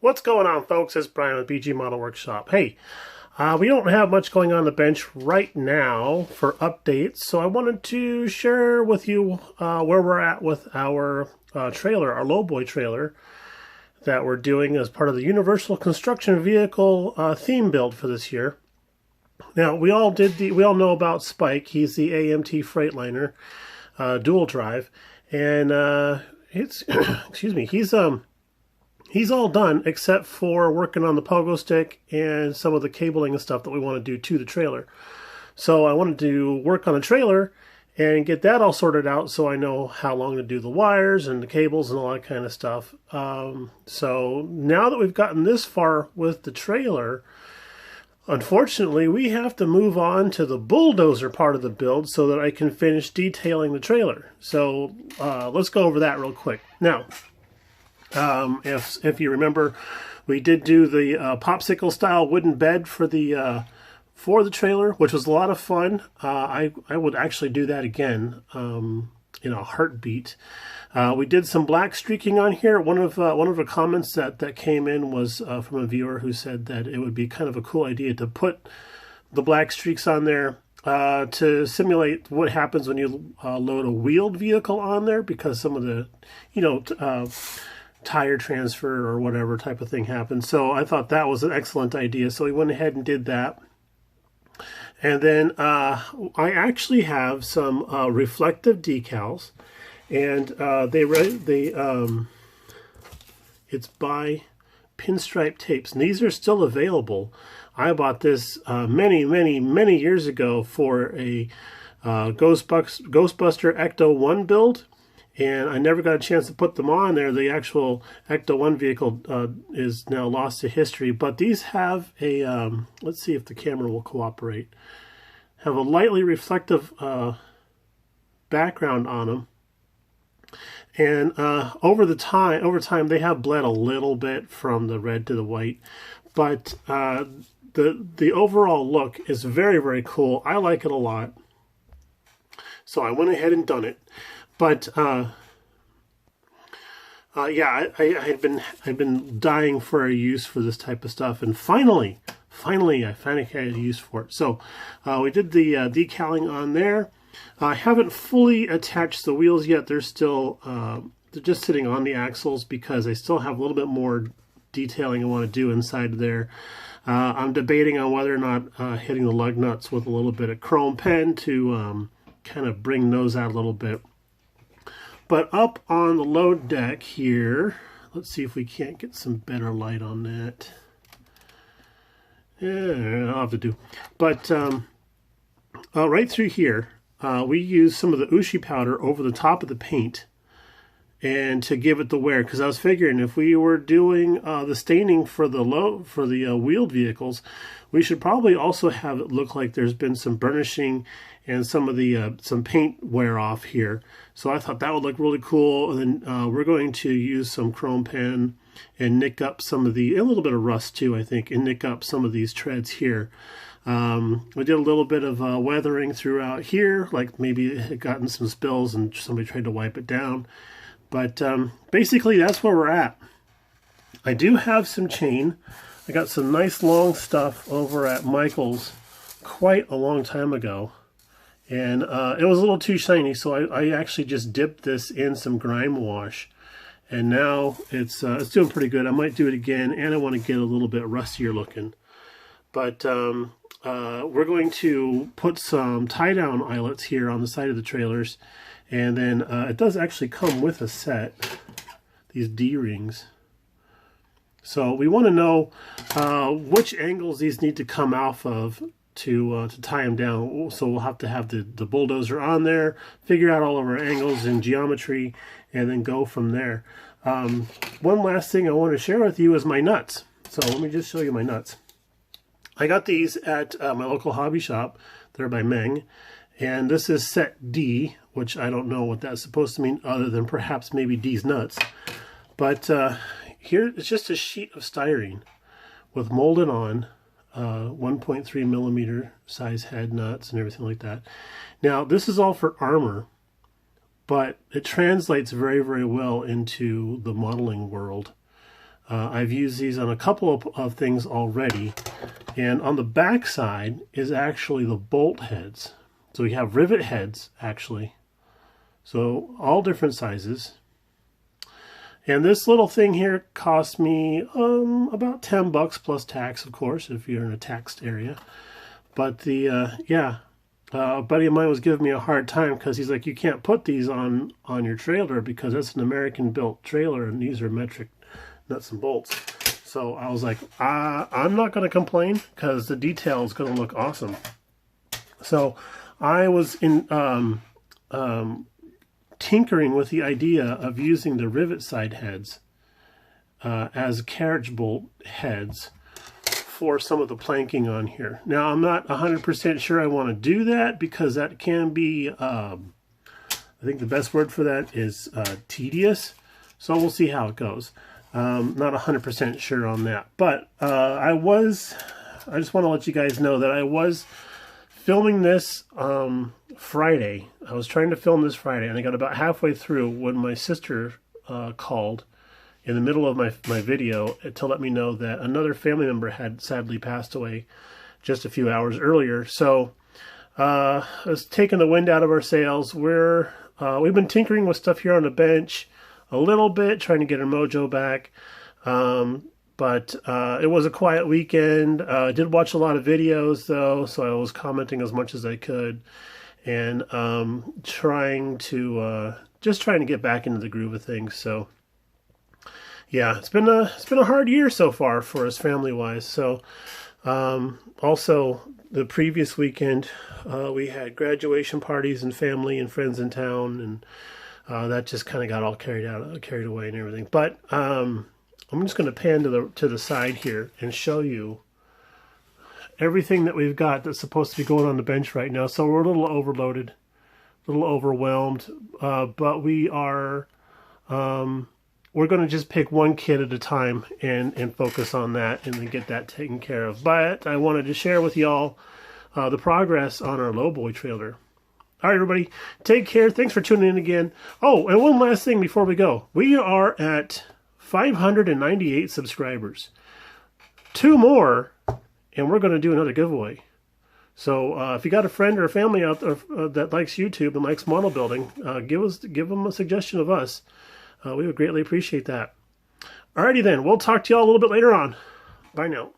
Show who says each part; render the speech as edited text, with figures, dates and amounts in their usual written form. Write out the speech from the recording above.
Speaker 1: What's going on, folks? It's Brian with BG Model Workshop. Hey, we don't have much going on the bench right now for updates, so I wanted to share with you where we're at with our trailer, our Lowboy trailer, that we're doing as part of the Universal Construction Vehicle theme build for this year. Now, we all know about Spike. He's the AMT Freightliner dual drive, and it's excuse me, he's all done except for working on the pogo stick and some of the cabling and stuff that we want to do to the trailer. So I wanted to work on the trailer and get that all sorted out so I know how long to do the wires and the cables and all that kind of stuff. So now that we've gotten this far with the trailer, unfortunately, we have to move on to the bulldozer part of the build so that I can finish detailing the trailer. So let's go over that real quick. Now, if you remember, we did do the popsicle style wooden bed for the trailer, which was a lot of fun. I would actually do that again in a heartbeat. We did some black streaking on here. One of the comments that came in was from a viewer who said that it would be kind of a cool idea to put the black streaks on there to simulate what happens when you load a wheeled vehicle on there, because some of the tire transfer or whatever type of thing happens. So I thought that was an excellent idea. So we went ahead and did that. And then I actually have some reflective decals, and it's by Pinstripe Tapes, and these are still available. I bought this many years ago for a Ghostbuster Ecto 1 build, and I never got a chance to put them on there. The actual Ecto 1 vehicle is now lost to history, but these have a, let's see if the camera will cooperate, have a lightly reflective background on them. And over time, they have bled a little bit from the red to the white, but the overall look is very cool. I like it a lot, so I went ahead and done it. But yeah, I've been dying for a use for this type of stuff, and finally I had a use for it. So we did the decaling on there. I haven't fully attached the wheels yet. They're still they're just sitting on the axles because I still have a little bit more detailing I want to do inside there. I'm debating on whether or not hitting the lug nuts with a little bit of chrome pen to kind of bring those out a little bit. But up on the load deck here, let's see if we can't get some better light on that. Yeah, I'll have to do. But right through here, we use some of the Ushi powder over the top of the paint and to give it the wear, because I was figuring if we were doing the staining for the wheeled vehicles, we should probably also have it look like there's been some burnishing and some of the some paint wear off here. So I thought that would look really cool. And then we're going to use some chrome pen and nick up some of a little bit of rust too, I think, and nick up some of these treads here. We did a little bit of weathering throughout here, like maybe it had gotten some spills and somebody tried to wipe it down. But basically that's where we're at. I do have some chain. I got some nice long stuff over at Michael's quite a long time ago, and it was a little too shiny, so I actually just dipped this in some grime wash, and now it's doing pretty good. I might do it again, and I want to get a little bit rustier looking. But we're going to put some tie-down eyelets here on the side of the trailers, and then it does actually come with a set, these D-rings. So we want to know which angles these need to come off of to tie them down. So we'll have to have the bulldozer on there, figure out all of our angles and geometry, and then go from there. One last thing I want to share with you is my nuts. So let me just show you my nuts. I got these at my local hobby shop. They're by Meng. And this is set D, which I don't know what that's supposed to mean other than perhaps maybe D's nuts. But here it's just a sheet of styrene with molded on 1.3 millimeter size head nuts and everything like that. Now this is all for armor, but it translates very well into the modeling world. I've used these on a couple of things already. And on the back side is actually the bolt heads. So we have rivet heads, actually. So all different sizes. And this little thing here cost me about $10 plus tax, of course, if you're in a taxed area. But the, a buddy of mine was giving me a hard time because he's like, you can't put these on your trailer because that's an American-built trailer, and these are metric nuts and bolts. So I was like, I'm not going to complain because the detail is going to look awesome. So I was tinkering with the idea of using the rivet side heads as carriage bolt heads for some of the planking on here. Now I'm not 100% sure I want to do that because that can be, I think the best word for that is tedious. So we'll see how it goes. Not 100% sure on that. But I just want to let you guys know that I was filming this Friday. I was trying to film this Friday, and I got about halfway through when my sister called in the middle of my video to let me know that another family member had sadly passed away just a few hours earlier. So it's taking the wind out of our sails. We've been tinkering with stuff here on the bench a little bit, trying to get our mojo back. But it was a quiet weekend. I did watch a lot of videos, though, so I was commenting as much as I could, and trying to get back into the groove of things. So, yeah, it's been a hard year so far for us family-wise. So, also the previous weekend we had graduation parties and family and friends in town, and that just kind of got all carried away and everything. But I'm just going to pan to the side here and show you everything that we've got that's supposed to be going on the bench right now. So we're a little overloaded, a little overwhelmed, but we are we're going to just pick one kit at a time and focus on that and then get that taken care of. But I wanted to share with y'all the progress on our Lowboy trailer. All right, everybody, take care. Thanks for tuning in again. Oh, and one last thing before we go. We are at 598 subscribers. 2 more, and we're going to do another giveaway. So if you got a friend or a family out there that likes YouTube and likes model building, give them a suggestion of us. We would greatly appreciate that. Alrighty then, we'll talk to y'all a little bit later on. Bye now.